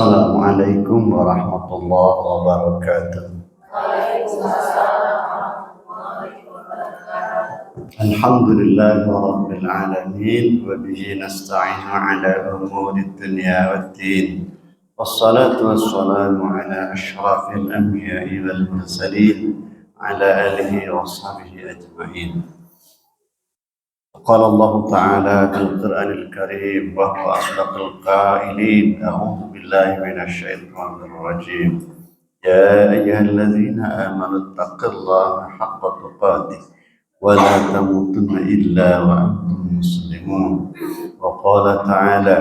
Assalamualaikum warahmatullahi wabarakatuh. Alhamdulillahi rabbil alamin wa bihi nasta'inu ala umuri dunya waddin. Wassalatu wassalamu ala asyrafil anbiya'i wal mursalin ala alihi wa sahbihi ajma'in. قال الله تعالى في القرآن الكريم وهو أصدق القائلين أعوذ بالله من الشيطان الرجيم يا أيها الذين آمنوا اتقوا الله حق تقاته ولا تموتن إلا وأنتم مسلمون وقال تعالى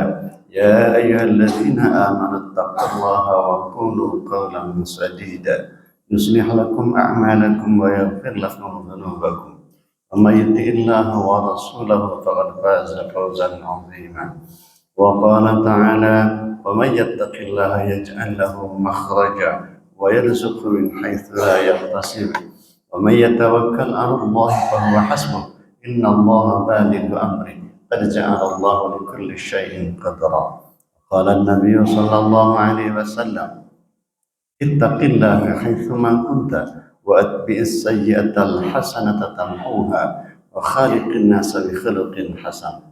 يا أيها الذين آمنوا اتقوا الله وقولوا قولا سديدا يصلح لكم أعمالكم ويغفر لكم ذنوبكم ومن يطع الله ورسوله فقد فاز فوزا عظيما وقال تعالى ومن يتق الله يجعل له مخرجا ويرزقه من حيث لا يحتسب ومن يتوكل على الله فهو حسبه إن الله بالغ أمره قد جعل الله لكل شيء قدرا قال النبي صلى الله عليه وسلم اتق الله حيثما كنت وأتبع السيئة الحسنة تمحوها وخالق الناس بخلق حسن.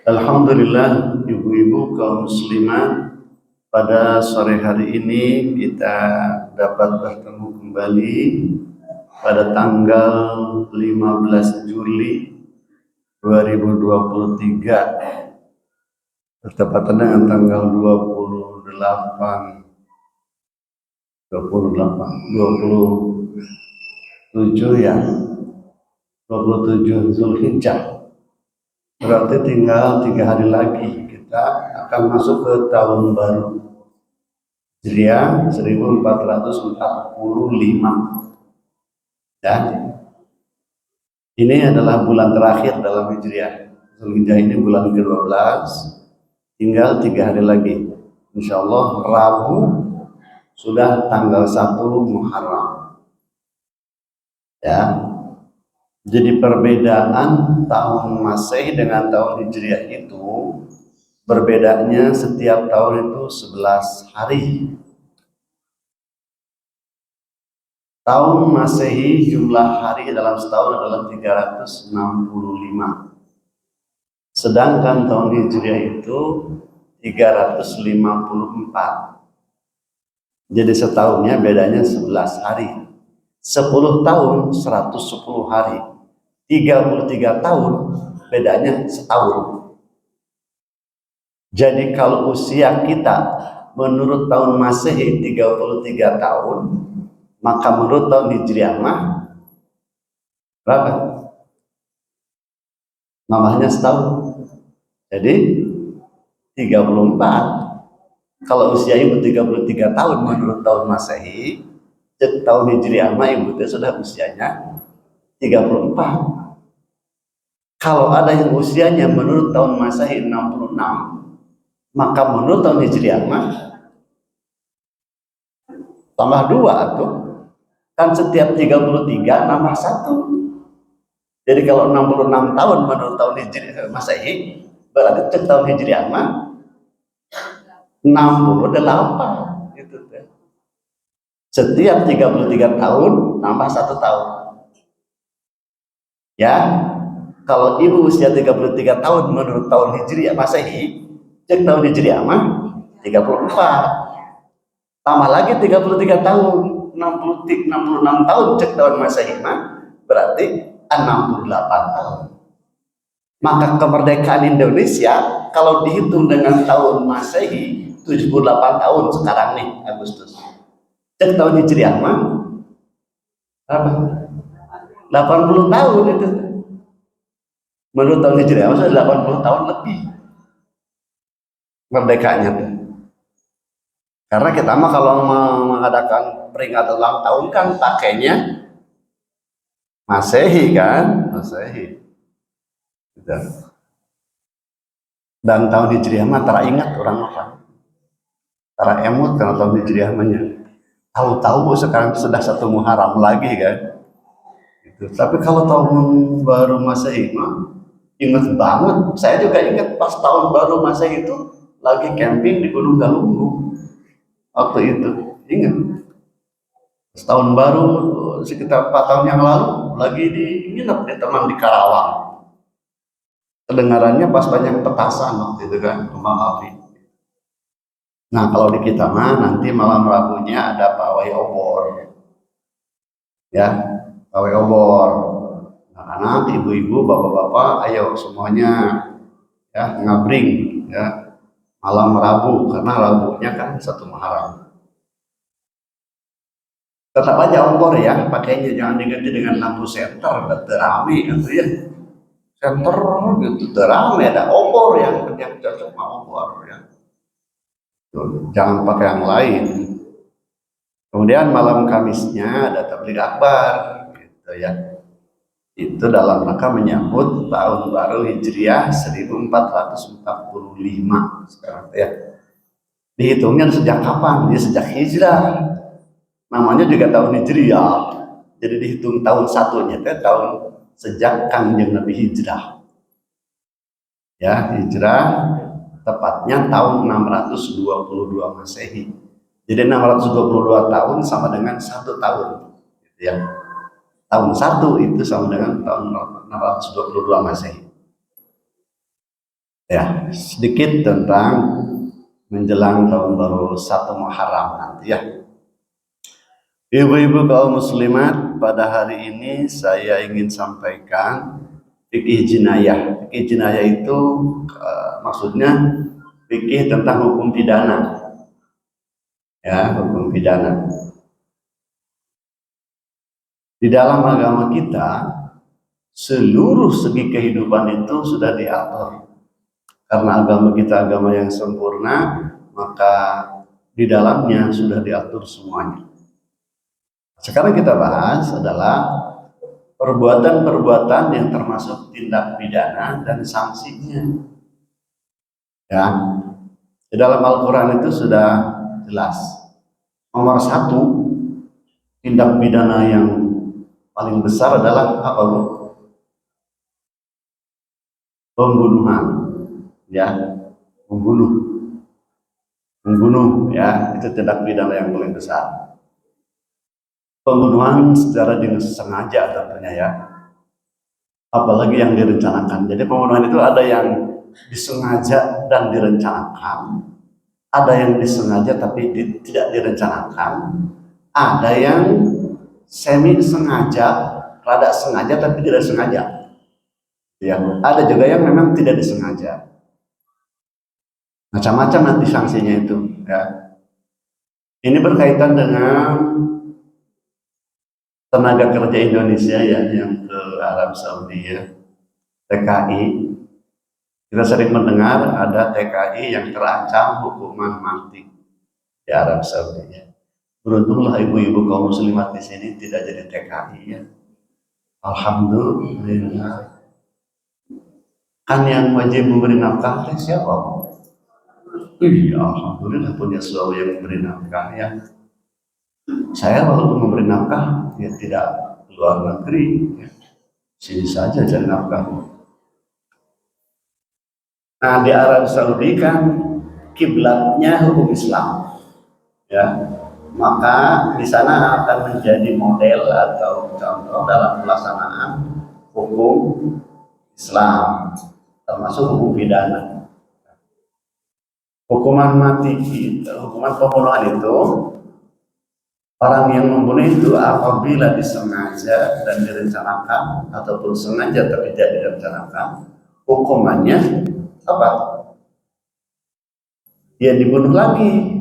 Alhamdulillah, ibu-ibu kaum muslimat, pada sore hari ini kita dapat bertemu kembali pada tanggal 15 Juli 2023 bertepatan dengan tanggal 27 ya, 27 Zulhijjah. Berarti tinggal 3 hari lagi kita akan masuk ke tahun baru Hijriah 1445. Ya. Ini adalah bulan terakhir dalam Hijriah. Zulhijjah ini bulan ke-12. Tinggal 3 hari lagi. Insyaallah Rabu sudah tanggal 1 Muharram. Ya. Jadi perbedaan tahun Masehi dengan tahun Hijriah itu berbedanya setiap tahun itu 11 hari. Tahun Masehi jumlah hari dalam setahun adalah 365. Sedangkan tahun Hijriah itu 354. Jadi setahunnya bedanya 11 hari. 10 tahun 110 hari. 33 tahun bedanya setahun. Jadi kalau usia kita menurut tahun Masehi 33 tahun, maka menurut tahun Hijriah mah berapa? Namanya setahun. Jadi 34. Kalau usia ibu 33 tahun menurut tahun Masehi, tahun Hijriah mah ibu itu sudah usianya 34. Kalau ada yang usianya menurut tahun Masehi 66, maka menurut tahun Hijriah mah tambah 2 tuh. Kan setiap 33 nambah 1. Jadi kalau 66 tahun menurut tahun Hijriah Masehi, berarti tahun Hijriah mah 68 gitu deh. Setiap 33 tahun nambah 1 tahun. Ya, kalau ibu usia 33 tahun menurut tahun Hijriah Masehi, cek tahun Hijriah mah 34. Tambah lagi 33 tahun, 66 tahun cek tahun Masehi mah berarti 68 tahun. Maka kemerdekaan Indonesia kalau dihitung dengan tahun Masehi 78 tahun sekarang nih Agustus. Cek tahun Hijriah mah berapa? 80 tahun itu. Menurut tahun Hijriah mah 80 tahun lebih merdekanya tuh. Karena kita mah kalau mengadakan peringatan ulang tahun kan pakainya Masehi kan, Masehi. Gitu. Dan tahun Hijriah mah teringat orang-orang. Tara emut karena tahun Hijriah mahnya. Tahu-tahu sekarang sudah 1 Muharram lagi kan. Gitu. Tapi kalau tahun baru Masehi mah ingat banget. Saya juga ingat pas tahun baru Masehi itu lagi camping di Gunung Galunggung waktu itu, ingat. Setahun baru sekitar 4 tahun yang lalu lagi nginep di teman di Karawang. Kedengarannya pas banyak petasan waktu itu kan, kembang api. Nah kalau di kita mah nanti malam Rabunya ada pawai obor, ya pawai obor. Anak-anak, ibu-ibu, bapak-bapak, ayo semuanya ya ngabring ya malam Rabu karena Rabunya kan 1 Muharram. Tetap aja obor ya, pakainya jangan diganti dengan lampu senter, terami gitu ya. Senter gitu terame, ada obor yang cocok sama obor ya. Jangan pakai yang lain. Kemudian malam Kamisnya ada tabligh akbar gitu ya. Itu dalam rangka menyambut tahun baru Hijriah 1445 sekarang ya. Dihitungnya sejak kapan? Ya sejak hijrah. Namanya juga tahun Hijriah. Jadi dihitung tahun satunya tahun sejak Kangjeng Nabi hijrah. Ya, hijrah tepatnya tahun 622 Masehi. Jadi 622 tahun sama dengan 1 tahun. Gitu ya. Tahun 1 itu sama dengan tahun 622 Masehi. Ya, sedikit tentang menjelang tahun baru 1 Muharram nanti ya. Ibu-ibu kaum muslimat, pada hari ini saya ingin sampaikan fikih jinayah. Fikih jinayah itu maksudnya fikih tentang hukum pidana. Ya, hukum pidana. Di dalam agama kita, seluruh segi kehidupan itu sudah diatur. Karena agama kita agama yang sempurna, maka di dalamnya sudah diatur semuanya. Sekarang kita bahas adalah perbuatan-perbuatan yang termasuk tindak pidana dan sanksinya. Ya, di dalam Al-Quran itu sudah jelas. Nomor 1 tindak pidana yang paling besar adalah apa, Bu? Pembunuhan. Ya, membunuh ya, itu tindak pidana yang paling besar. Pembunuhan secara disengaja tentunya ya, apalagi yang direncanakan. Jadi pembunuhan itu ada yang disengaja dan direncanakan, ada yang disengaja tapi tidak direncanakan, ada yang semi sengaja, rada sengaja tapi tidak sengaja. Ya, ada juga yang memang tidak disengaja. Macam-macam nanti sanksinya itu. Ya. Ini berkaitan dengan tenaga kerja Indonesia ya yang ke Arab Saudi ya, TKI. Kita sering mendengar ada TKI yang terancam hukuman mati di Arab Saudi ya. Beruntunglah ibu-ibu kaum muslimat di sini tidak jadi TKI ya. Alhamdulillah. Kan yang wajib memberi nafkah siapa? Iya, alhamdulillah punya suami yang memberi nafkah ya. Saya walaupun memberi nafkah ya tidak luar negeri ya. Sini saja cari nafkah. Nah di Arab Saudi kan kiblatnya hukum Islam ya, maka di sana akan menjadi model atau contoh dalam pelaksanaan hukum Islam termasuk hukum pidana. Hukuman mati itu, hukuman pembunuhan itu, orang yang membunuh itu apabila disengaja dan direncanakan ataupun sengaja tapi tidak direncanakan, hukumannya apa? Dia dibunuh lagi.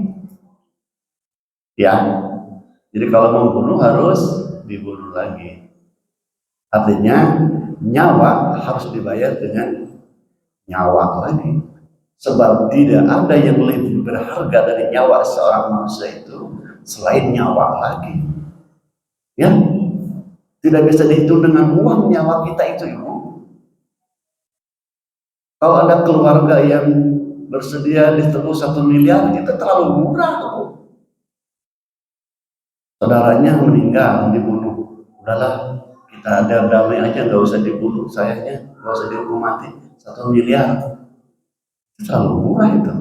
Ya. Jadi kalau membunuh harus dibunuh lagi. Artinya nyawa harus dibayar dengan nyawa lagi. Sebab tidak ada yang lebih berharga dari nyawa seorang manusia itu selain nyawa lagi. Ya, tidak bisa dihitung dengan uang nyawa kita itu, Ibu. Kalau ada keluarga yang bersedia ditebus 1 miliar, itu terlalu murah, Bu. Saudaranya meninggal, dibunuh. Udahlah, kita ada damai aja, nggak usah dibunuh, sayangnya, nggak usah dihukum mati. 1 miliar. Terlalu murah itu.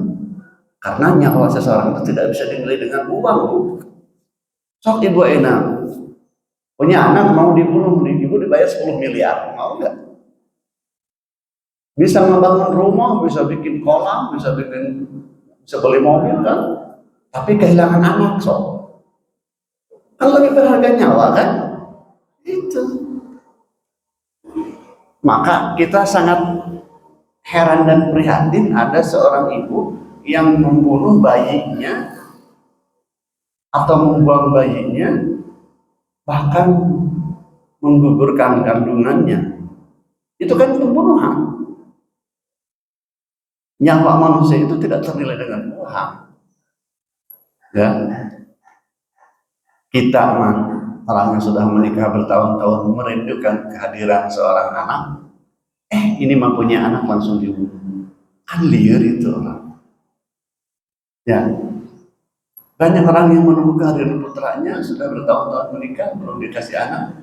Karena nyawa seseorang itu tidak bisa dinilai dengan uang. Sok ibu enak punya anak mau dibunuh, ibu dibayar 10 miliar, mau nggak? Bisa membangun rumah, bisa bikin kolam, bisa beli mobil kan? Tapi kehilangan anak sok. Kan lebih berharga nyawa kan? Itu. Maka kita sangat heran dan prihatin ada seorang ibu yang membunuh bayinya atau membuang bayinya, bahkan menggugurkan kandungannya. Itu kan pembunuhan. Nyawa manusia itu tidak ternilai dengan uang. Ya, kita mah orang yang sudah menikah bertahun-tahun merindukan kehadiran seorang anak. Ini mah punya anak langsung dibunuh. Kan liar itu orang. Ya, banyak orang yang menunggu kehadiran putranya sudah bertahun-tahun menikah belum dikasih anak.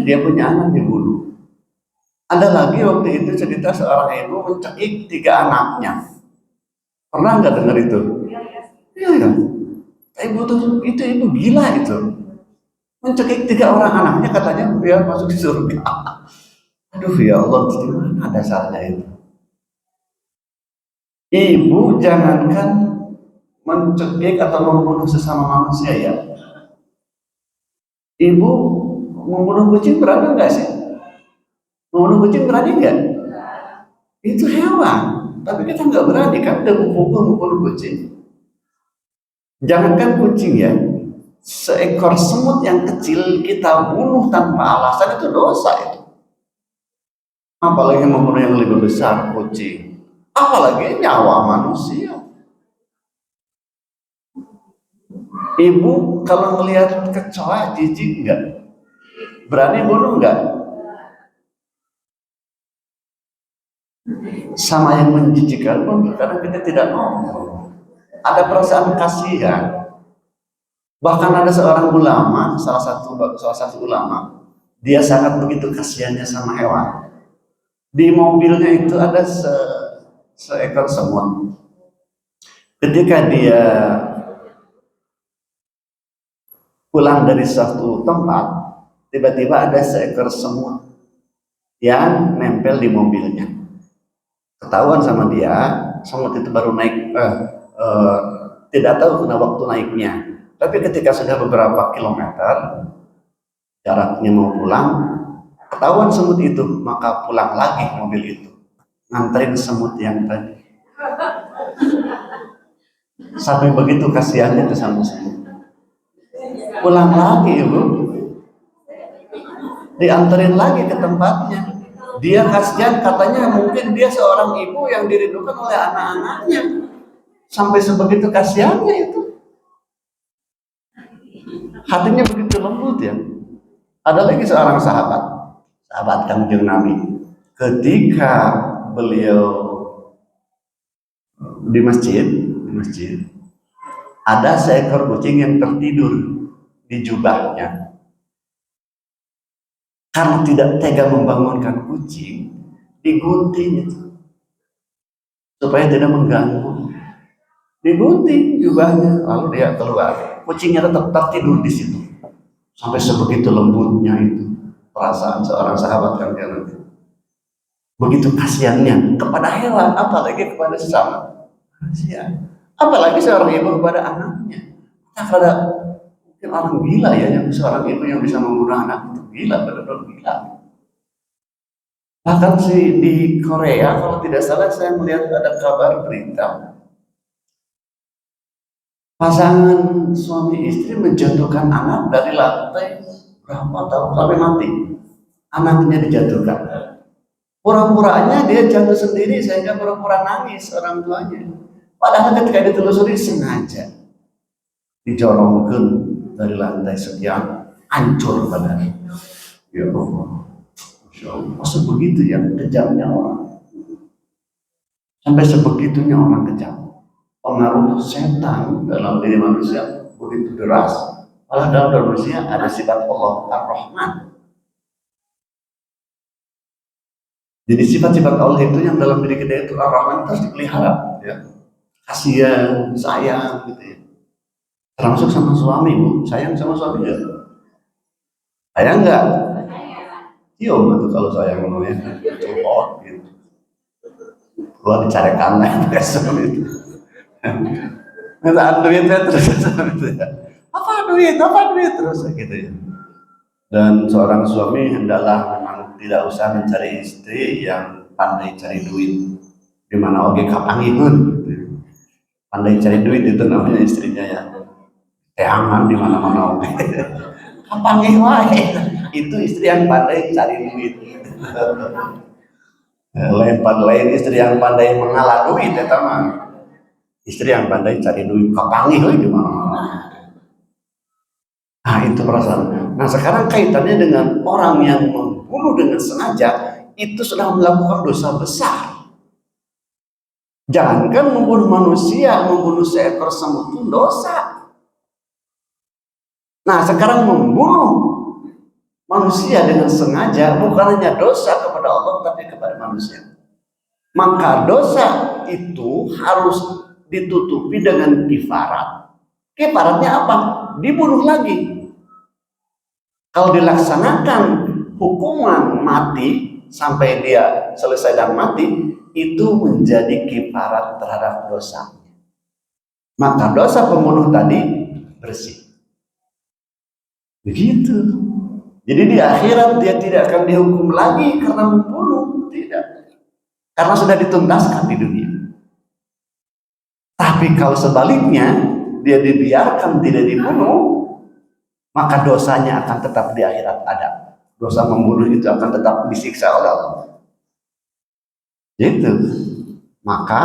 Dia punya anak dibunuh. Ada lagi waktu itu cerita seorang ibu mencekik 3 anaknya. Pernah nggak dengar itu? Iya ya. Ibu tuh itu ibu gila itu. Mencekik 3 orang anaknya katanya biar masuk surga. Aduh ya Allah, gimana dasarnya itu? Ibu jangankan mencekik atau membunuh sesama manusia ya. Ibu membunuh kucing berani nggak sih? Membunuh kucing berani nggak? Itu hewan, tapi kita nggak berani kan udah membunuh kucing. Jangankan kucing ya, seekor semut yang kecil kita bunuh tanpa alasan itu dosa itu. Apalagi membunuh yang lebih besar, kucing. Apalagi nyawa manusia. Ibu kalau melihat kecoa jijik nggak? Berani bunuh nggak? Sama yang menjijikkan pun karena kita tidak mau. Ada perasaan kasihan. Bahkan ada seorang ulama, salah satu ulama, dia sangat begitu kasihannya sama hewan. Di mobilnya itu ada seekor semut. Ketika dia pulang dari suatu tempat, tiba-tiba ada seekor semut yang nempel di mobilnya. Ketahuan sama dia, semut itu baru naik, tidak tahu kena waktu naiknya. Tapi ketika sudah beberapa kilometer jaraknya mau pulang, ketahuan semut itu, maka pulang lagi mobil itu, nganterin semut yang tadi. Sampai begitu kasihannya itu sama semut. Pulang lagi ibu, dianterin lagi ke tempatnya. Dia kasihan, katanya mungkin dia seorang ibu yang dirindukan oleh anak-anaknya. Sampai sebegitu kasihannya itu. Hatinya begitu lembut ya. Ada lagi seorang sahabat Kanjeng Nabi. Ketika beliau di masjid, ada seekor kucing yang tertidur di jubahnya. Karena tidak tega membangunkan kucing, digunting itu supaya tidak mengganggu. Digunting jubahnya, lalu dia keluar. Kucingnya tetap tertidur di situ. Sampai sebegitu lembutnya itu perasaan seorang sahabat kan dia nanti. Begitu kasihannya kepada hewan, apalagi kepada sesama manusia. Apalagi seorang ibu kepada anaknya. Ada mungkin orang gila ya, yang seorang ibu yang bisa membunuh anak itu gila, benar-benar gila. Bahkan sih di Korea, kalau tidak salah saya melihat ada kabar berita pasangan suami istri menjatuhkan anak dari lantai berapa tahun sampai mati. Anaknya dijatuhkan. Pura-puranya dia jatuh sendiri sehingga pura-pura nangis orang tuanya. Padahal ketika ditelusuri sengaja dijorongkan dari lantai sekian, hancur badannya. Ya Allah, Masya Allah, sebegitu ya kejamnya orang. Sampai sebegitunya orang kejam. Pengaruh setan dalam diri manusia begitu deras. Malah dalam manusia ada sifat Allah Ar-Rahman. Jadi sifat-sifat Allah itu yang dalam diri kita itu Ar-Rahman terus dipelihara, ya. kasihan, sayang gitu ya. Termasuk sama suami, Bu. Sayang sama suami enggak? Sayang enggak? Iya, tuh kalau sayang namanya. Cepot gitu. Gua dicari kangen suami itu. Minta duitnya terus gitu ya. Apa duit terus gitu ya. Dan seorang suami hendaklah memang tidak usah mencari istri yang pandai cari duit. Di mana oge kapangihun gitu. Pandai cari duit itu namanya istrinya ya. Teangan di mana-mana oge. Kapangih wae. Itu istri yang pandai cari duit. Lain istri yang pandai mengalah duit ya teman. Istri yang pandai cari duit kapangih wae di mana-mana. Nah itu perasaan. Nah sekarang kaitannya dengan orang yang membunuh dengan sengaja, itu sudah melakukan dosa besar. Jangankan membunuh manusia, membunuh seekor semut pun dosa. Nah sekarang membunuh manusia dengan sengaja bukan hanya dosa kepada Allah tapi kepada manusia. Maka dosa itu harus ditutupi dengan kifarat. Kifaratnya apa? Dibunuh lagi. Kalau dilaksanakan hukuman mati sampai dia selesai dan mati, itu menjadi kifarat terhadap dosa. Maka dosa pembunuh tadi bersih. Begitu. Jadi di akhirat dia tidak akan dihukum lagi karena membunuh, tidak. Karena sudah dituntaskan di dunia. Tapi kalau sebaliknya dia dibiarkan tidak dibunuh, maka dosanya akan tetap di akhirat ada. Dosa membunuh itu akan tetap disiksa oleh Allah. Gitu. Maka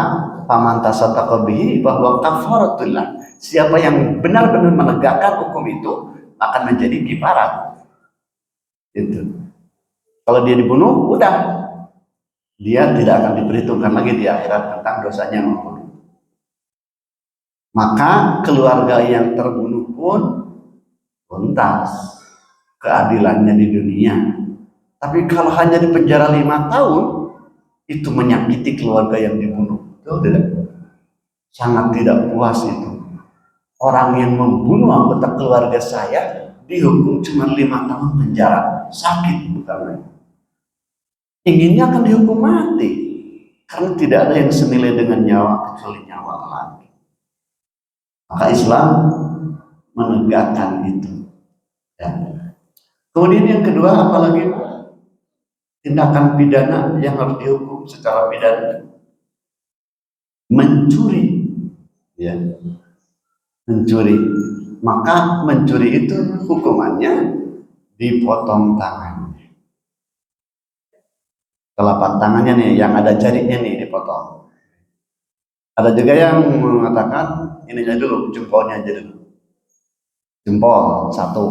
paman tasaddaqa bihi bahwa kafaratullah. Siapa yang benar-benar menegakkan hukum itu akan menjadi kifarat. Gitu. Kalau dia dibunuh, udah. Dia tidak akan diperhitungkan lagi di akhirat tentang dosanya membunuh. Maka keluarga yang terbunuh pun tuntas keadilannya di dunia. Tapi kalau hanya di penjara 5 tahun, itu menyakiti keluarga yang dibunuh. Betul tidak? Sangat tidak puas itu. Orang yang membunuh anggota keluarga saya dihukum cuma 5 tahun penjara. Sakit bukan? Inginnya akan dihukum mati. Karena tidak ada yang senilai dengan nyawa kecuali nyawa lagi. Maka Islam menegakkan itu. Ya. Kemudian yang kedua, apalagi tindakan pidana yang harus dihukum secara pidana? Mencuri, ya, mencuri. Maka mencuri itu hukumannya dipotong tangan. Telapak tangannya nih, yang ada jarinya nih dipotong. Ada juga yang mengatakan ininya dulu, jempolnya aja dulu. Jempol satu.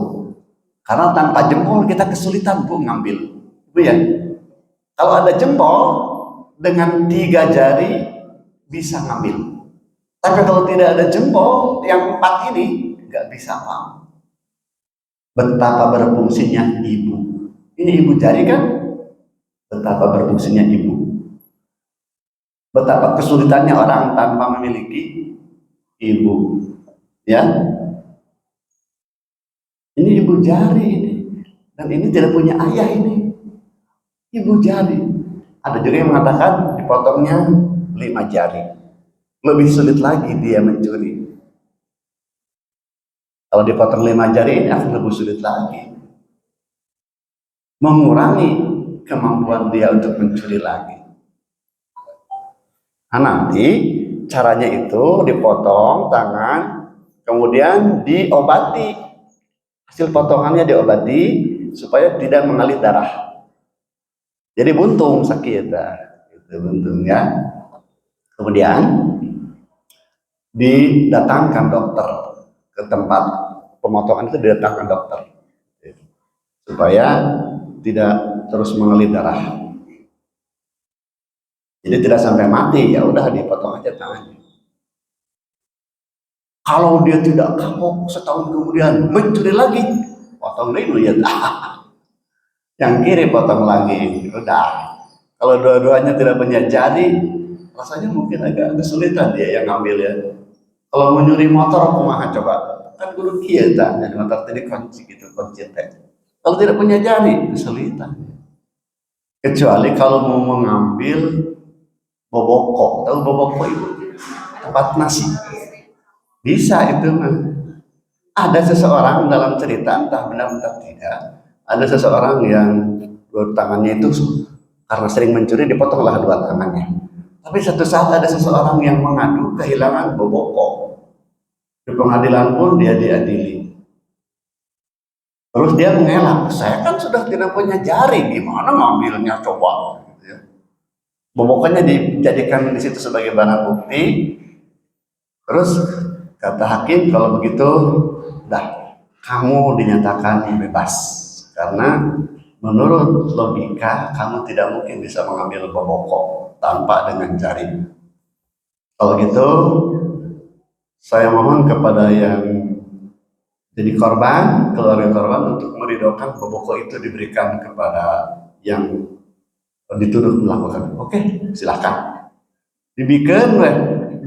Karena tanpa jempol kita kesulitan Bu ngambil. Bu ya. Kalau ada jempol dengan 3 jari bisa ngambil. Tapi kalau tidak ada jempol yang 4 ini nggak bisa Pak. Betapa berfungsinya ibu. Ini ibu jari kan? Betapa berfungsinya ibu. Betapa kesulitannya orang tanpa memiliki ibu. Ya. Ini ibu jari ini. Dan ini tidak punya ayah ini. Ibu jari. Ada juga yang mengatakan dipotongnya 5 jari. Lebih sulit lagi dia mencuri. Kalau dipotong 5 jari ini akan lebih sulit lagi. Mengurangi kemampuan dia untuk mencuri lagi. Nah, nanti caranya itu dipotong tangan, kemudian diobati. Hasil potongannya diobati supaya tidak mengalir darah. Jadi buntung sakit, itu buntung ya. Kemudian didatangkan dokter ke tempat pemotongan itu, didatangkan dokter supaya tidak terus mengalir darah. Jadi tidak sampai mati, ya udah dipotong aja tangannya. Kalau dia tidak kapok, setahun kemudian mencuri lagi, potong dulu ya. Yang kiri potong lagi, udah. Kalau dua-duanya tidak punya jari, rasanya mungkin agak kesulitan dia yang ngambil ya. Kalau mau nyuri motor kumaha coba? Kan kudu kieu tah, jadi motor tadi kunci gitu, kunci teh. Kalau tidak punya jari, kesulitan. Kecuali kalau mau mengambil boboko, tahu boboko itu tempat nasi. Bisa itu mah. Ada seseorang dalam cerita, entah benar entah tidak, ada seseorang yang dua tangannya itu karena sering mencuri dipotonglah dua tangannya. Tapi satu saat ada seseorang yang mengadu kehilangan boboko. Di pengadilan pun dia diadili. Terus dia mengelak, saya kan sudah tidak punya jari, gimana ngambilnya coba? Bobokannya dijadikan di situ sebagai barang bukti. Terus kata hakim, kalau begitu, dah kamu dinyatakan bebas karena menurut logika kamu tidak mungkin bisa mengambil boboko tanpa dengan jari. Kalau gitu, saya mohon kepada yang jadi korban, keluarga korban untuk meridhokan boboko itu diberikan kepada yang dituduh melakukan. Oke, silahkan. Dibikin,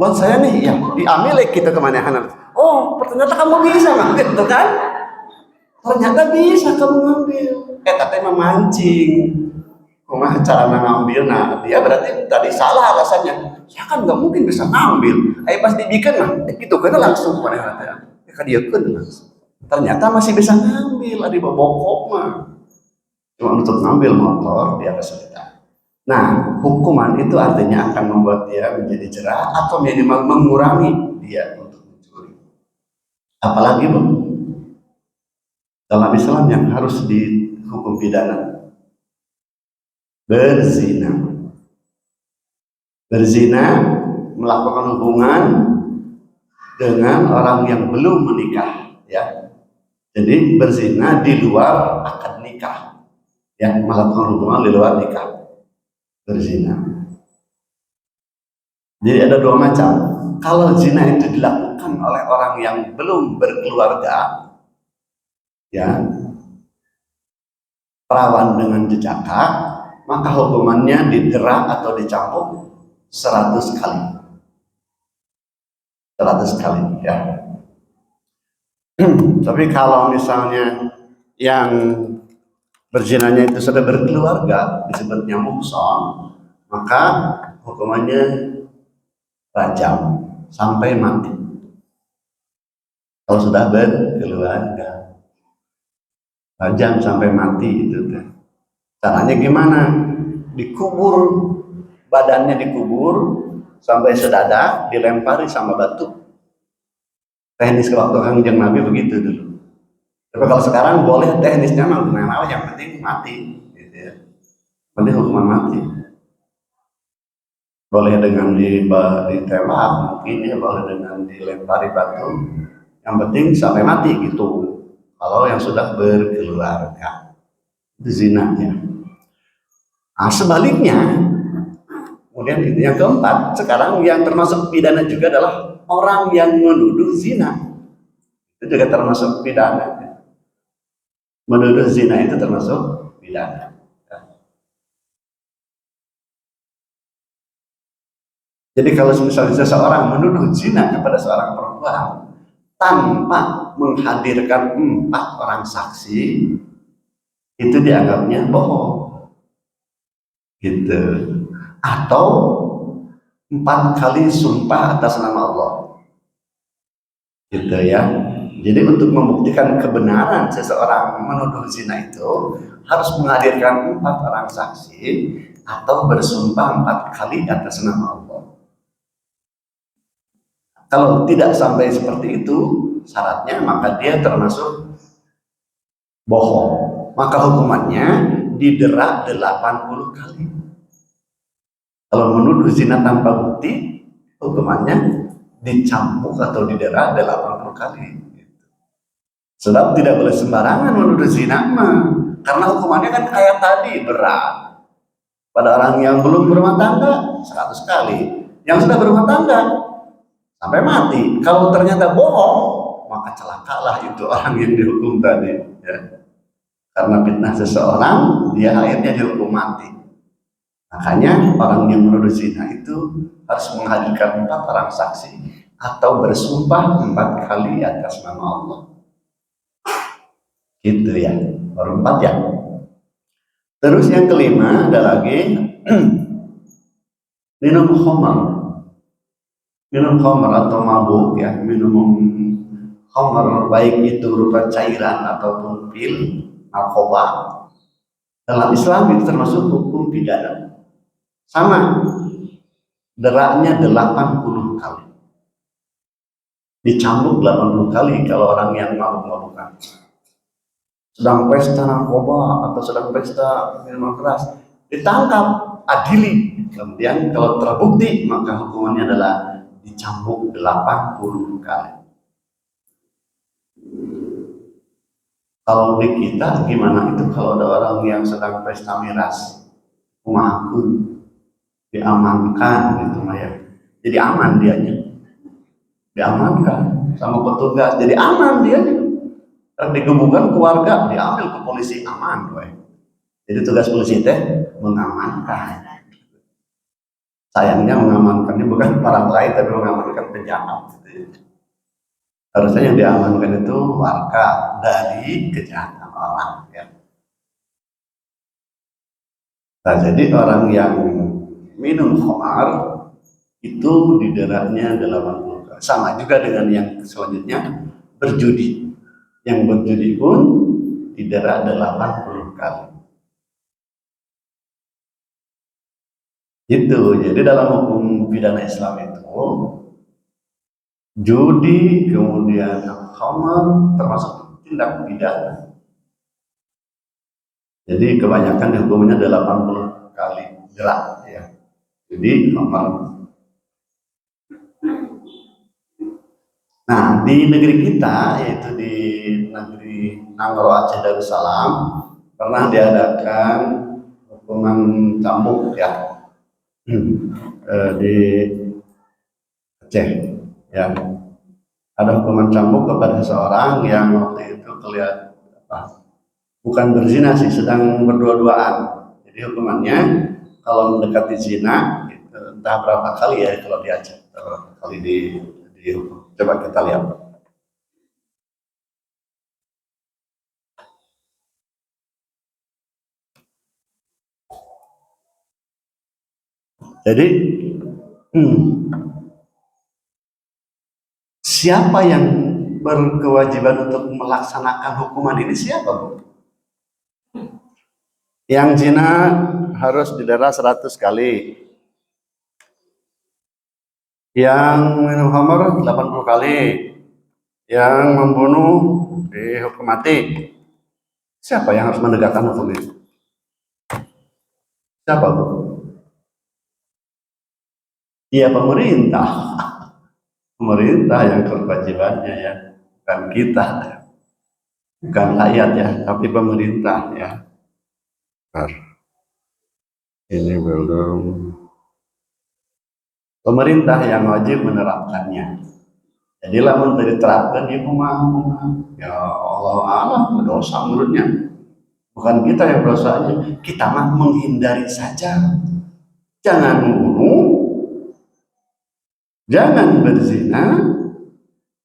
buat saya nih, ya diambil kita kemana-mana. Oh, ternyata kamu bisa ngambil, tuh kan? Ternyata bisa kamu ngambil. Tapi memancing. Kumaha cara ngambil? Nah, dia berarti tadi salah alasannya. Saya kan nggak mungkin bisa ngambil. Ayo pas dibikin mah, gitu kan langsung kemana-mana. Ya dia kan langsung. Ternyata masih bisa ngambil, ada bobok mah. Cuma untuk ngambil motor dia kesulitan. Nah, hukuman itu artinya akan membuat dia menjadi jerah atau minimal mengurangi dia untuk mencuri. Apalagi dalam Islam yang harus dihukum pidana, berzina. Berzina melakukan hubungan dengan orang yang belum menikah, ya. Jadi berzina di luar akad nikah, ya, melakukan hubungan di luar nikah. Berzina. Jadi ada dua macam. Kalau zina itu dilakukan oleh orang yang belum berkeluarga, ya, perawan dengan jejaka, maka hukumannya didera atau dicambuk 100 kali. 100 kali, ya. Tapi kalau misalnya yang berzinanya itu sudah berkeluarga, disebutnya muhsan, maka hukumannya rajam sampai mati. Kalau sudah berkeluarga, rajam sampai mati itu. Caranya gimana? Dikubur, badannya dikubur sampai sedada, dilempari sama batu. Teknis waktu Kangjeng Nabi begitu dulu. Tapi kalau sekarang boleh teknisnya mah yang penting mati, gitu ya. Penting hukuman mati. Boleh dengan ditembak, mungkin ya, boleh dengan dilempari batu. Yang penting sampai mati gitu. Kalau yang sudah berkeluarga, itu zinanya. Nah, sebaliknya, kemudian itu yang keempat, sekarang yang termasuk pidana juga adalah orang yang menuduh zina. Itu juga termasuk pidana. Menuduh zina itu termasuk pidana. Jadi kalau misalnya seseorang menuduh zina kepada seorang perempuan tanpa menghadirkan 4 orang saksi, itu dianggapnya bohong, gitu. Atau 4 kali sumpah atas nama Allah, gitu ya. Jadi untuk membuktikan kebenaran seseorang menuduh zina itu harus menghadirkan 4 orang saksi atau bersumpah 4 kali atas nama Allah. Kalau tidak sampai seperti itu syaratnya, maka dia termasuk bohong. Maka hukumannya didera 80 kali. Kalau menuduh zina tanpa bukti, hukumannya dicambuk atau didera 80 kali. Sebab tidak boleh sembarangan menuduh zina mah, karena hukumannya kan kayak tadi, berat. Pada orang yang belum berumah tangga 100 kali, yang sudah berumah tangga sampai mati. Kalau ternyata bohong, maka celakalah itu orang yang dihukum tadi, ya. Karena fitnah seseorang, dia akhirnya dihukum mati. Makanya orang yang menuduh zina itu harus menghadirkan 4 orang saksi atau bersumpah 4 kali atas nama Allah. Gitu ya, baru 4 ya. Terus yang kelima ada lagi minum khamar. Minum khamar atau mabuk ya, minum khamar baik itu berupa cairan ataupun pil, narkoba. Dalam Islam itu termasuk hukum pidana. Sama, deraknya 80 kali. Dicambuk 80 kali kalau orang yang mabuk-mabukan. Sedang pesta narkoba atau sedang pesta minuman keras, ditangkap, adili. Kemudian kalau terbukti maka hukumannya adalah dicambuk 80 kali. Kalau di kita gimana itu kalau ada orang yang sedang pesta miras, mengaku diamankan gitu ya. Jadi aman dianya. Diamankan sama petugas, jadi aman dia. Digebukan keluarga, diambil ke polisi, aman gue. Jadi tugas polisi teh mengamankan. Sayangnya mengamankannya bukan orang lain tapi mengamankan penjahat. Harusnya yang diamankan itu warga dari kejahatan orang ya. Nah, jadi orang yang minum khamar itu dideranya 80 kali. Sama juga dengan yang selanjutnya berjudi. Yang berjudi pun didera 80 kali. Itu. Jadi dalam hukum pidana Islam itu judi kemudian khamar termasuk tindak pidana. Jadi kebanyakan dihukumnya 80 kali jerak ya. Jadi khamar. Nah, di negeri kita, yaitu di negeri Nangro Aceh Darussalam, pernah diadakan hukuman cambuk ya di Aceh ya. Ada hukuman cambuk kepada seorang yang waktu itu kelihatan bukan berzina sih, sedang berdua-duaan. Jadi hukumannya kalau mendekati zina, entah berapa kali ya kalau di Aceh, berapa kali dihukum. Coba kita lihat. Jadi siapa yang berkewajiban untuk melaksanakan hukuman ini? Siapa, Bu? Yang zina harus didera 100 kali. Yang minum khamar 80 kali. Yang membunuh dihukum mati. Siapa yang harus menegakkan hukum ini? Siapa, Bu? Iya, pemerintah. Pemerintah yang kewajibannya ya, bukan kita, bukan rakyat ya, tapi pemerintah ya. Ini belum. Pemerintah yang wajib menerapkannya. Jadi lamun diterapkan di rumah, ya Allah alam berdosa menurutnya. Bukan kita yang dosanya, kita mah menghindari saja. Jangan membunuh, jangan berzina,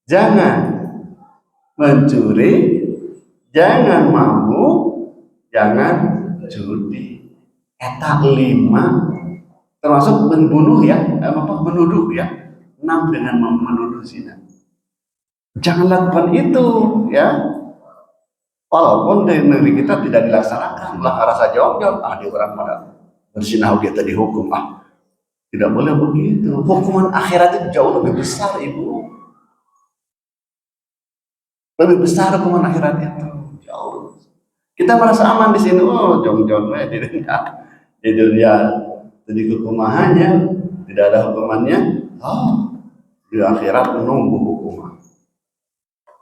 jangan mencuri, jangan mabuk, jangan judi. Eta 5 termasuk membunuh ya, menuduh ya. 6 dengan menuduh zina. Jangan lakukan itu ya. Walaupun di negeri kita tidak dilaksanakan, lah rasa jawab di orang pada berzina kita dihukum tidak boleh begitu. Hukuman akhirat itu jauh lebih besar, Ibu. Lebih besar hukuman akhirat itu jauh. Kita merasa aman di sini, jong-jongnya di dunia jadi hukumannya tidak ada hukumannya. Di akhirat menunggu hukuman.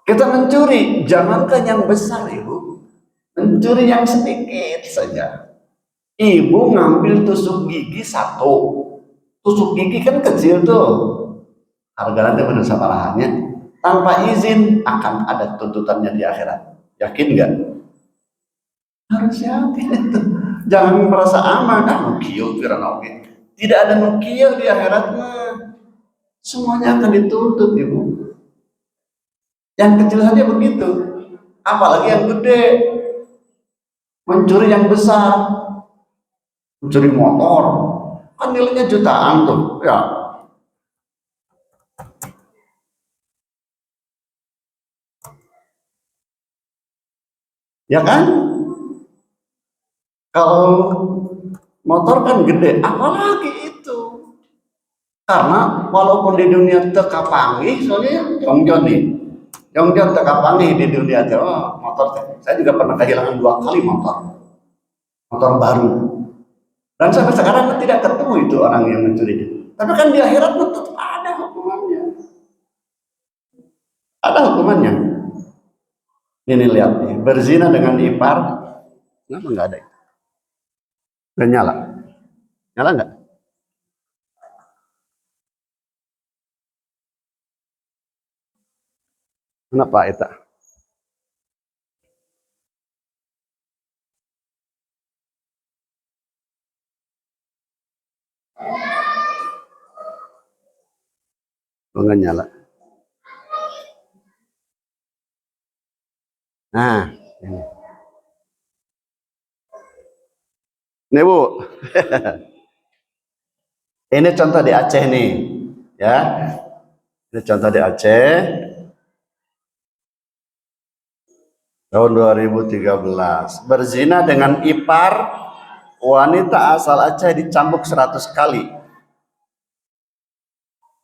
Kita mencuri, jangankan yang besar, Ibu, mencuri yang sedikit saja. Ibu ngambil tusuk gigi 1, tusuk gigi kan kecil tuh, harganya itu benar sabarahannya. Tanpa izin akan ada tuntutannya di akhirat. Yakin nggak? Harus yakin itu. Jangan merasa aman, kieu kirana oge. Tidak ada nukil di akhirat mah. Semuanya akan dituntut, Ibu. Yang kecil saja begitu. Apalagi yang gede. Mencuri yang besar. Mencuri motor. Kan nilainya jutaan tuh. Ya. Ya kan? Kalau motor kan gede, apalagi itu. Karena walaupun di dunia tekapangi, soalnya Jongjon nih, Jongjon tekapangi di dunia itu, oh, motor. Saya juga pernah kehilangan 2 kali motor baru. Dan sampai sekarang tidak ketemu itu orang yang mencuri. Tapi kan di akhirat tetap ada hukumannya. Ada hukumannya. Ini lihat nih, berzina dengan ipar, kenapa nggak ada? Udah nyala? Nyala nggak? Kenapa itu? Nggak nyala. Nah, ini Bu. Ini contoh di Aceh nih, ya. Ini contoh di Aceh. Tahun 2013. Berzina dengan ipar wanita asal Aceh dicambuk 100 kali.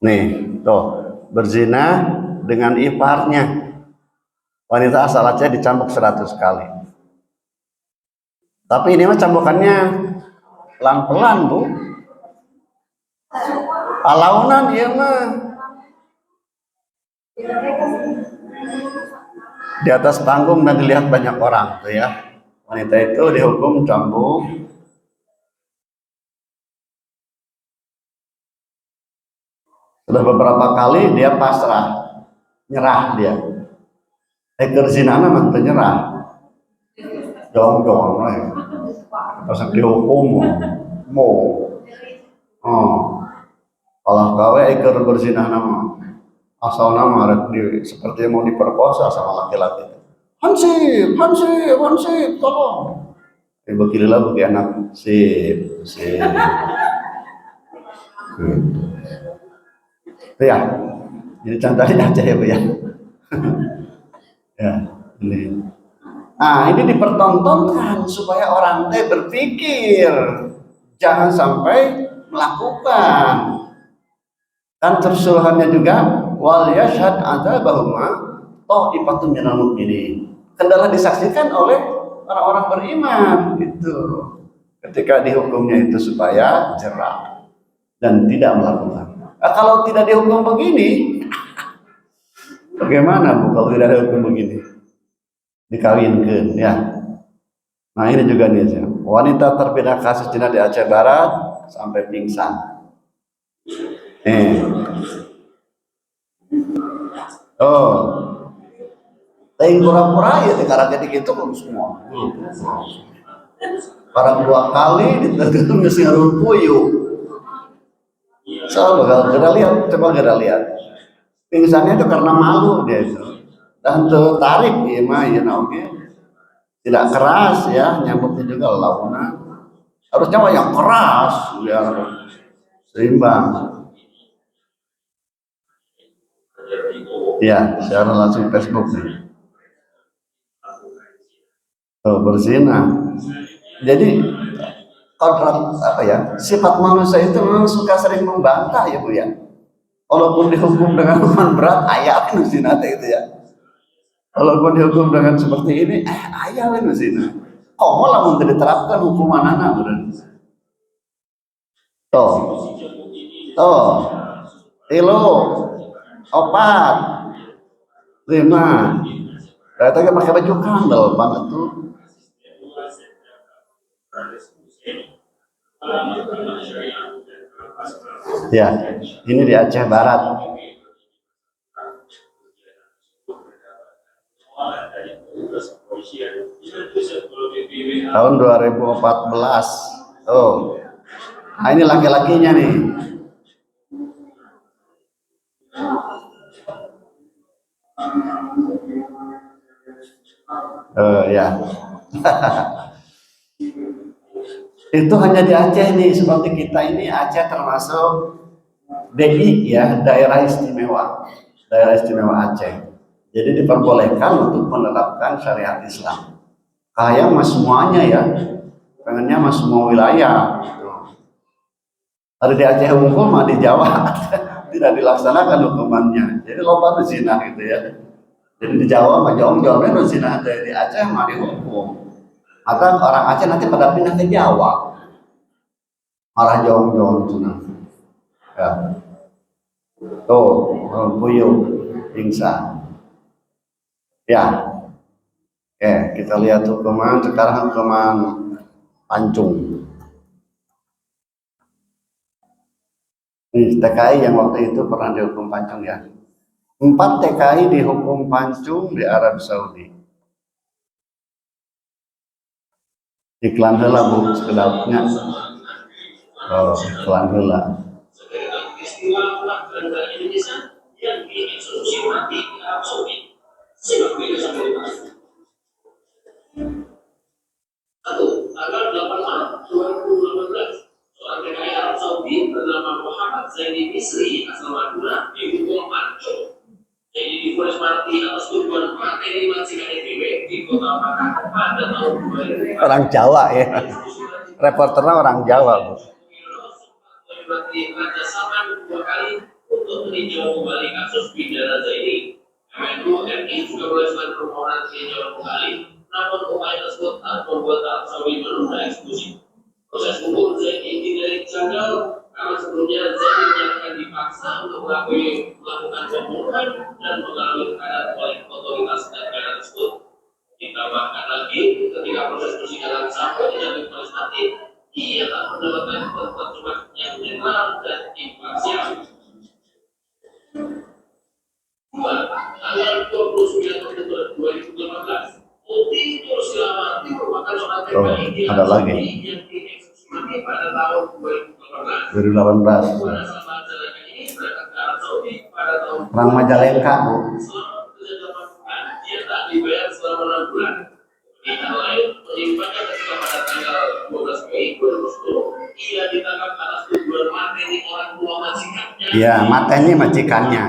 Nih, tuh. Berzina dengan iparnya. Wanita asal Aceh dicambuk 100 kali. Tapi ini mah cambukannya pelan-pelan, Bu. Alaunan iya mah. Di atas panggung dan dilihat banyak orang tuh ya. Wanita itu dihukum cambuk. Sudah beberapa kali dia pasrah, nyerah dia. Eker zinana mah nyerah. Dong, pas dihukum mau. Oh, kalau kawe eker berzinah nama asal nama seperti mau diperkosa sama laki-laki. Hansip, tolong. Ibu kirilah bagi anak sip. Ya, ini contohnya aja ya Bu ya. Ya, ini. Nah, ini dipertontonkan supaya orang teh berpikir, jangan sampai melakukan. Dan tersuruhannya juga wal yashhad adzabahuma ta'ifatun minal mu'minin. Kendala disaksikan oleh orang-orang beriman gitu. Ketika dihukumnya itu supaya jerah dan tidak melakukan. Nah, kalau tidak dihukum begini, bagaimana Bu kalau tidak ada hukum begini? Dikawinkan ya. Nah ini juga nih ya. Wanita terpidana kasus zina di Aceh Barat sampai pingsan. Oh, tapi pura-pura ya sekarang jadi gitu belum semua. Barang 2 kali ditegur mesti harus puyuh. So, coba kita lihat. Pingsannya itu karena malu dia itu. Dan tertarik ya mah ya oke. Tidak keras ya, nyambutnya juga launa. Harusnya mah yang keras biar seimbang. Ya, secara langsung Facebook nih. Oh, berzina. Jadi kodrat apa ya? Sifat manusia itu memang suka sering membantah ya Bu ya. Walaupun dihukum dengan hukuman berat, ayah kan zina itu ya. Walaupun dihukum dengan seperti ini, ayah kan zina. Oh, lamun diterapkan hukuman anak berarti. Toh, toh, tilo, opat, 5. Ternyata kan pakai baju kandel banget tuh. Ya, ini di Aceh Barat. Tahun 2014. Oh. Nah, ini laki-lakinya nih. Ya. Itu hanya di Aceh nih, seperti kita ini Aceh termasuk DI ya, daerah istimewa Aceh. Jadi diperbolehkan untuk menerapkan syariat Islam. Kayak mas semuanya ya, pengennya mas semua wilayah. Gitu. Ada di Aceh Unggul mah di Jawa tidak dilaksanakan hukumannya. Jadi lomba zina gitu ya. Jadi di Jawa mah jauh-jauhnya zina, di Aceh mah dihukum. Atau orang Aceh nanti pada pindah ke Jawa, malah jauh-jauh itu nanti. Ya. Tuh, puyuh, pingsan. Ya, oke, kita lihat hukuman sekarang hukuman pancung. Ini TKI yang waktu itu pernah dihukum pancung ya. 4 TKI dihukum pancung di Arab Saudi. Iklan heula Bu, sekedapnya. Oh, iklan heula. Tanggal 8 Maret 2018, seorang TKI Arab Saudi bernama Muhammad Zaini Misri asal Madura dihukum pancung. Jadi difonis mati atas tuduhan materi majikan EPW di Kota Makassar pada tahun 2000. Orang Jawa ya, reporternya orang Jawa Bu. Raja Salman 2 kali untuk meninjau kembali kasus pidana Zaini. Kemenlu RI juga melakukan permohonan peninjauan kembali, namun upaya tersebut tak membuat Arab Saudi menunda eksekusi. Proses hukum Zaini dinilai janggal karena sebelumnya Zaini menyatakan dipaksa untuk melakukan pembunuhan dan mengalami tekanan oleh otoritas negara tersebut. Ditambahkan lagi, ketika proses persidangan sampai dijatuhi vonis mati, ia tak mendapatkan pertanggungan yang netral dan imparsial. Tanggal 29 Oktober 2018, Uti Nursilawati merupakan seorang TKI ada lagi yang dieksekusi mati pada tahun 2018. Orang Majalengka Bu. Dia tak dibayar selama 6 bulan. Pihak lain menyimpulkan ketika pada tanggal 12 Mei 2010 ia ditangkap atas tuduhan materi orang tua majikannya. Ya, materi majikannya.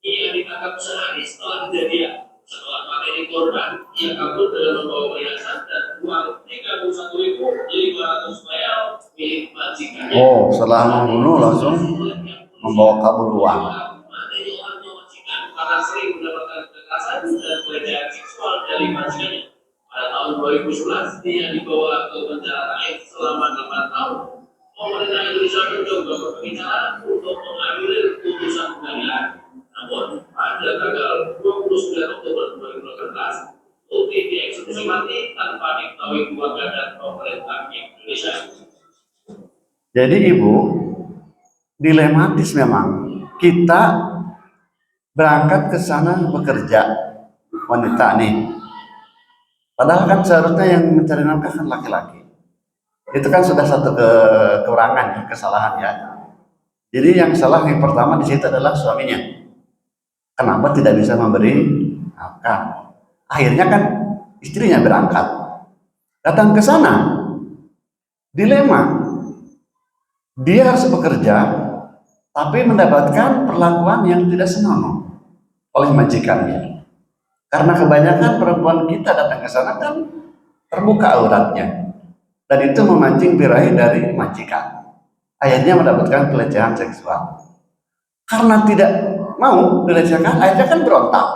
Ia ditangkap sehari setelah kejadian. Setelah materi korban, ia kabur dengan membawa perhiasan dan uang 31.500 real milik majikannya. Oh, setelah membunuh langsung membawa kabur uang. Materi orang tua majikan karena sering mendapatkan kekerasan dan pelecehan seksual dari majikannya. Pada tahun 2011, dia dibawa ke penjara rakyat selama 8 tahun. Pemerintah Indonesia mencoba berbicara untuk mengambil putusan pengadilan. Namun, pada tanggal 29 Oktober 2018, Uti dieksekusi mati tanpa diketahui keluarga dan pemerintah Indonesia. Jadi Ibu, dilematis memang. Kita berangkat ke sana bekerja, wanita nih. Padahal kan seharusnya yang mencari nafkah kan laki-laki. Itu kan sudah satu kekurangan, kesalahan ya. Jadi yang salah yang pertama di situ adalah suaminya. Kenapa tidak bisa memberi nafkah? Akhirnya kan istrinya berangkat, datang ke sana, dilema. Dia harus bekerja, tapi mendapatkan perlakuan yang tidak senonoh oleh majikannya. Karena kebanyakan perempuan kita datang ke sana kan terbuka auratnya, dan itu memancing birahi dari majikan. Akhirnya mendapatkan pelecehan seksual. Karena tidak mau dilecehkan, akhirnya kan berontak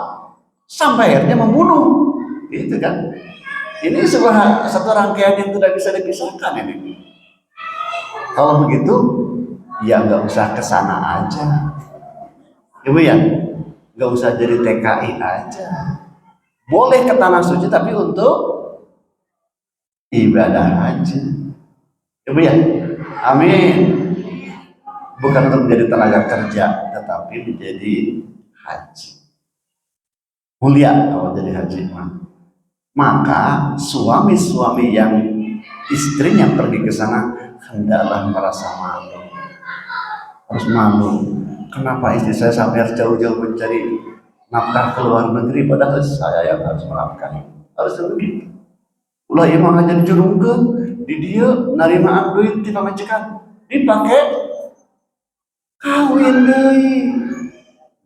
sampai akhirnya membunuh. Itu kan. Ini satu rangkaian yang tidak bisa dipisahkan ini. Kalau begitu, ya nggak usah ke sana aja, Ibu ya, nggak usah jadi TKI aja. Boleh ke tanah suci tapi untuk ibadah aja, Ibu ya. Amin. Bukan untuk menjadi tenaga kerja, tetapi menjadi haji. Mulia kalau jadi haji. Maka suami-suami yang istrinya pergi ke sana hendaklah merasa malu. Harus malu. Kenapa istri saya sampai harus jauh-jauh mencari nafkah ke luar negeri, padahal saya yang harus menafkahi. Harus begitu. Ulah emang aja dijurungkeun di dia narimaan duit di pamajikan dipakai kawin deui.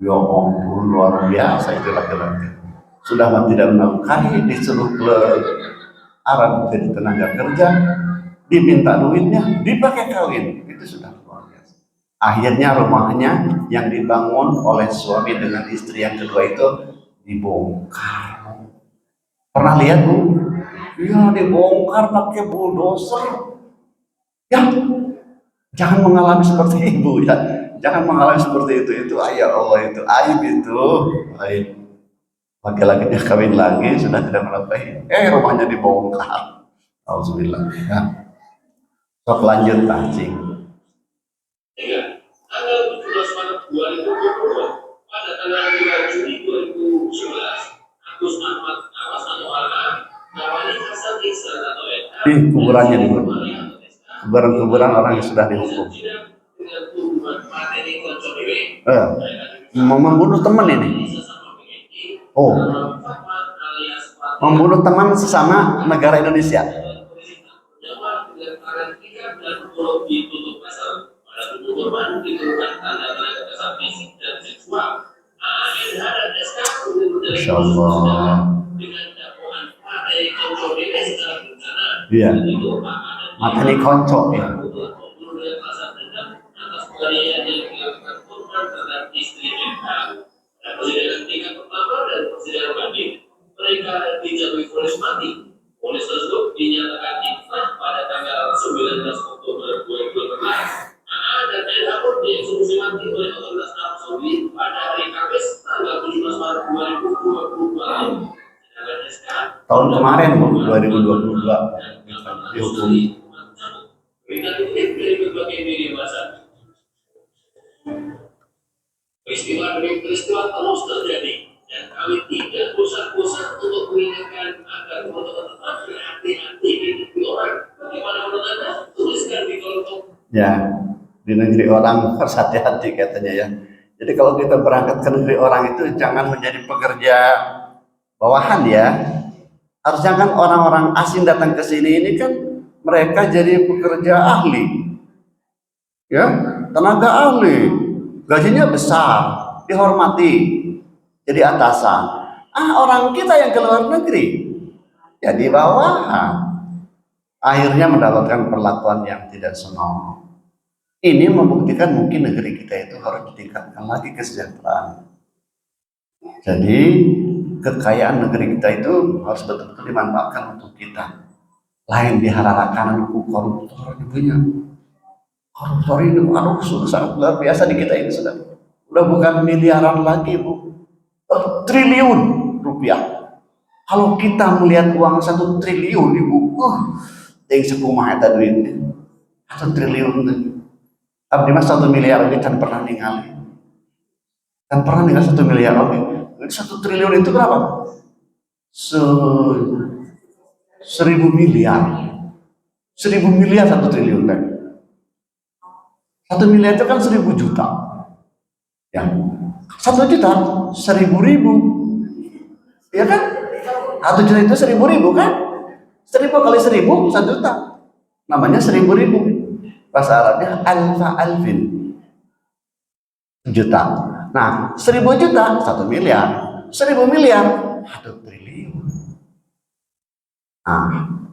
Ya ampun, luar biasa itu laki-laki. Sudah tidak menafkahi, disuruh ke Arab jadi tenaga kerja, diminta duitnya, dipakai kawin. Itu sudah luar biasa. Akhirnya rumahnya yang dibangun oleh suami dengan istri yang kedua itu dibongkar. Pernah lihat, Bu? Iya, dibongkar pakai bulldozer. Ya, jangan mengalami seperti ibu ya. Jangan mengalami seperti itu. Itu ya Allah, itu aib itu. Aib. Laki-lakinya kawin lagi sudah tidak menafkahi. Rumahnya dibongkar. Alhamdulillah. Ya. Sok lanjut cing. Ya, tanggal 17 Maret 2022 pada tanggal 2 Juli 2011 Agus Ahmad Awas atau Alha namanya Hasan Iksan atau NH di kuburannya di kuburan orang yang sudah dihukum. Membunuh teman ini. Oh, membunuh teman sesama negara Indonesia. Masya Allah. Iya. Materi konco ya. Mereka dijatuhi vonis mati. Vonis tersebut dinyatakan inkrah pada tanggal 19 Oktober 2018. Dan NH pun dieksekusi mati oleh otoritas Arab Saudi pada hari Kamis tanggal 17 Maret 2022 lalu. Tahun kemarin 2022 dihukum. Berita dikutip dari berbagai media massa. Peristiwa demi peristiwa terus terjadi dan kami tidak bosan-bosan untuk mengingatkan agar teman-teman tetap berhati-hati di negeri orang. Bagaimana menurut Anda? Tuliskan di kolom. Ya, di negeri orang harus hati-hati katanya ya. Jadi kalau kita berangkat ke negeri orang itu jangan menjadi pekerja bawahan ya. Harusnya kan orang-orang asing datang ke sini ini kan mereka jadi pekerja ahli. Ya, tenaga ahli. Gajinya besar, dihormati, jadi atasan. Orang kita yang ke luar negeri jadi bawahan. Akhirnya mendapatkan perlakuan yang tidak senonoh. Ini membuktikan mungkin negeri kita itu harus ditingkatkan lagi kesejahteraan. Jadi kekayaan negeri kita itu harus betul-betul dimanfaatkan untuk kita. Lain diharapkan koruptor punya. Koruptor ini sudah sangat luar biasa di kita ini sudah bukan miliaran lagi Bu, triliun rupiah. Kalau kita melihat uang 1 triliun Ibu, yang sekumah itu duitnya 1 triliun. Abdi mas 1 miliar ini kan pernah ningali. Kan pernah ningali 1 miliar lagi. 1 triliun itu berapa? 1000 miliar. 1000 miliar 1 triliun kan. 1 miliar itu kan 1000 juta. Ya. 1 juta 1000 ribu. Ya kan? 1 juta itu 1000 ribu kan? 1000 kali 1000 1 juta. Namanya 1000 ribu. Bahasa Arabnya alfa alfin. Juta. Nah, 1000 juta 1 miliar. 1000 miliar 1 triliun. Nah,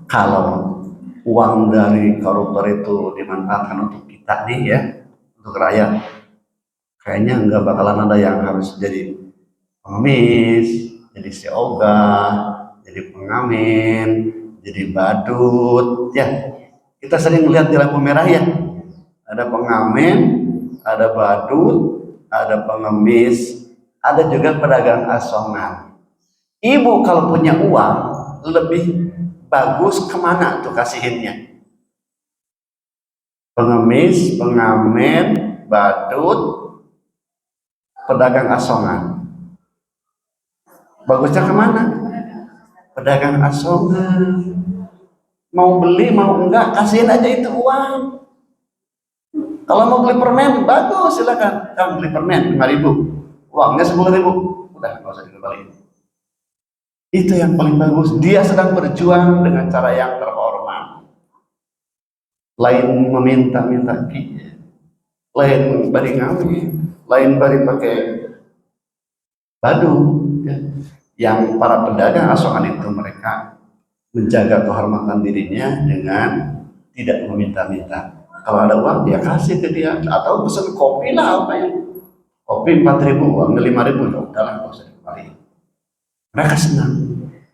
kalau uang dari koruptor itu dimanfaatkan untuk kita nih ya, untuk rakyat, kayaknya nggak bakalan ada yang harus jadi pengemis, jadi sioga, jadi pengamen, jadi badut ya. Kita sering melihat di lampu merah ya, ada pengamen, ada badut, ada pengemis, ada juga pedagang asongan. Ibu kalau punya uang lebih bagus kemana tuh kasihinnya? Pengemis, pengamen, badut, pedagang asongan. Bagusnya kemana? Pedagang asongan. Mau beli mau enggak, kasihin aja itu uang. Kalau mau beli permen, bagus, silakan. Kamu beli permen 5.000, uangnya 10.000, udah nggak usah dikembaliin. Itu yang paling bagus. Dia sedang berjuang dengan cara yang terhormat. Lain meminta-minta, lain bari ngawi, lain bari pakai badu. Ya. Yang para pedagang asongan itu mereka menjaga kehormatan dirinya dengan tidak meminta-minta. Kalau ada uang dia kasih ke dia, atau pesan kopi lah apa ya. Kopi 4.000, uangnya 5.000, ya udahlah nggak usah dikembaliin. Mereka senang.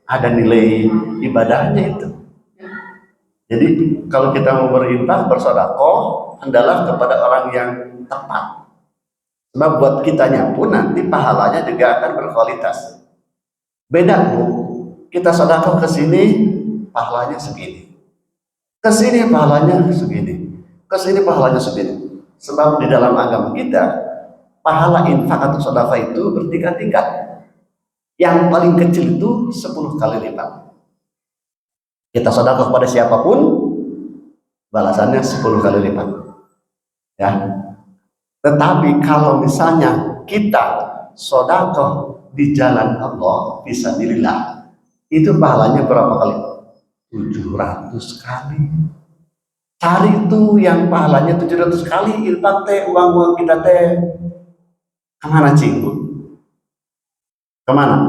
Ada nilai ibadahnya itu. Jadi kalau kita mau berinfak, bersedekah, hendaklah kepada orang yang tepat. Sebab buat kitanya pun nanti pahalanya juga akan berkualitas. Beda Bu, kita sedekah ke sini pahalanya segini, ke sini pahalanya segini, ke sini pahalanya segini. Sebab di dalam agama kita pahala infak atau sedekah itu bertingkat-tingkat. Yang paling kecil itu 10 kali lipat. Kita sedekah kepada siapapun, balasannya 10 kali lipat. Ya. Tetapi kalau misalnya kita sedekah di jalan Allah fisabilillah, itu pahalanya berapa kali? 700 kali. Cari itu yang pahalanya 700 kali infak teh, uang-uang kita teh kemana cinggu? Kemana?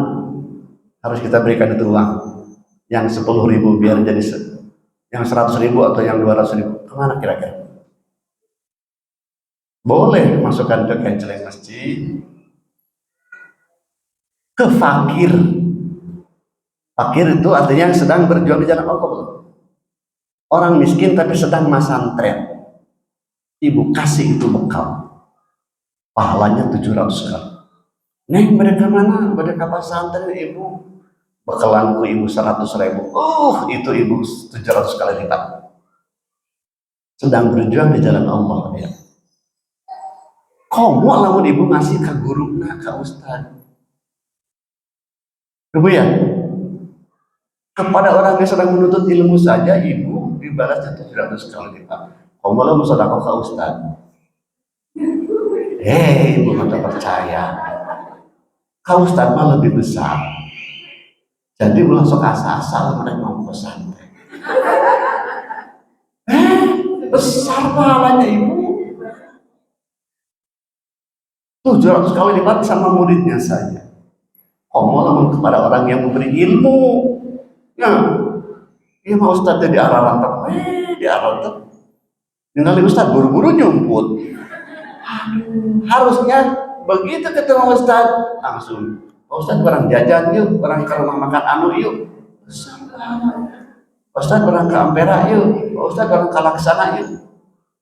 Harus kita berikan itu uang. Yang 10.000 biar jadi yang 100.000 atau yang 200.000. Kemana kira-kira? Boleh masukkan ke kenceleng masjid, ke fakir. Fakir itu artinya yang sedang berjuang di jalan Allah. Orang miskin tapi sedang masantren. Ibu kasih itu bekal. Pahalanya 700 kali. Neng, mereka mana? Mereka pesantren ibu. Bekalanku ibu 100.000. Itu ibu 700 kali lipat. Sedang berjuang di jalan Allah ya. Kamu lamun ibu ngasih ke guruna, ke ustad. Ibu ya, kepada orang yang sedang menuntut ilmu saja ibu dibalasnya 700 kali lipat. Kamu lamun sedekah ke ustad. Ibu nggak percaya. Kalau ustad mah lebih besar. Jadi ulang sok asa-asa mereka mau pesantren. Besar pahalanya ibu. 700 kali lipat sama muridnya saja. Ngomong kepada orang yang memberi ilmu. Ya, dia mau ustad di arah rantep. Di arah rantep. Ningali ustad buru-buru nyumput. Harusnya begitu ketemu ustad langsung. Ustad barang jajan yuk, barang ke rumah makan anu yuk. Ustad barang ke Ampera yuk, Ustad barang ke Laksana yuk.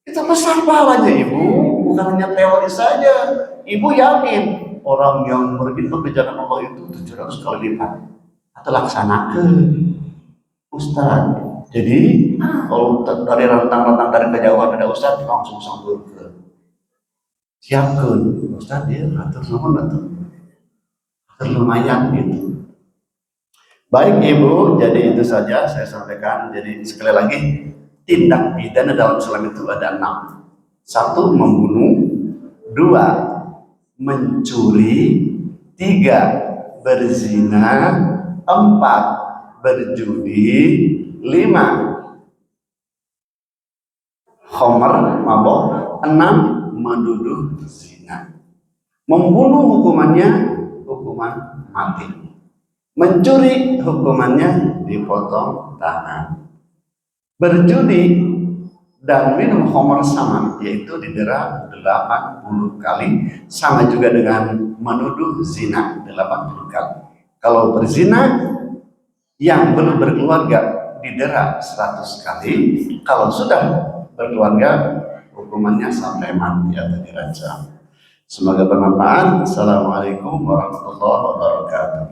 Itu besar pahalanya ibu, bukan hanya teori saja. Ibu yakin orang yang berinfak di jalan Allah itu 700 kali lipat. Atau laksanakan Ustad. Jadi kalau dari rantang-rantang dari kejauhan ada Ustad langsung sambut ke siapkan Ustad dia atur nuhun atur. Lumayan gitu. Baik ibu, jadi itu saja saya sampaikan. Jadi sekali lagi, tindak pidana dalam Islam itu ada 6. 1 membunuh, 2 mencuri, 3 berzina, 4 berjudi, 5 khamr mabok, 6 menuduh zina. Membunuh hukumannya hukuman mati. Mencuri hukumannya dipotong tangan. Berjudi dan minum khamr sama, yaitu didera 80 kali, sama juga dengan menuduh zina 80 kali. Kalau berzina yang belum berkeluarga didera 100 kali, kalau sudah berkeluarga hukumannya sampai mati atau dirajam. Semoga bermanfaat. Assalamualaikum warahmatullahi wabarakatuh.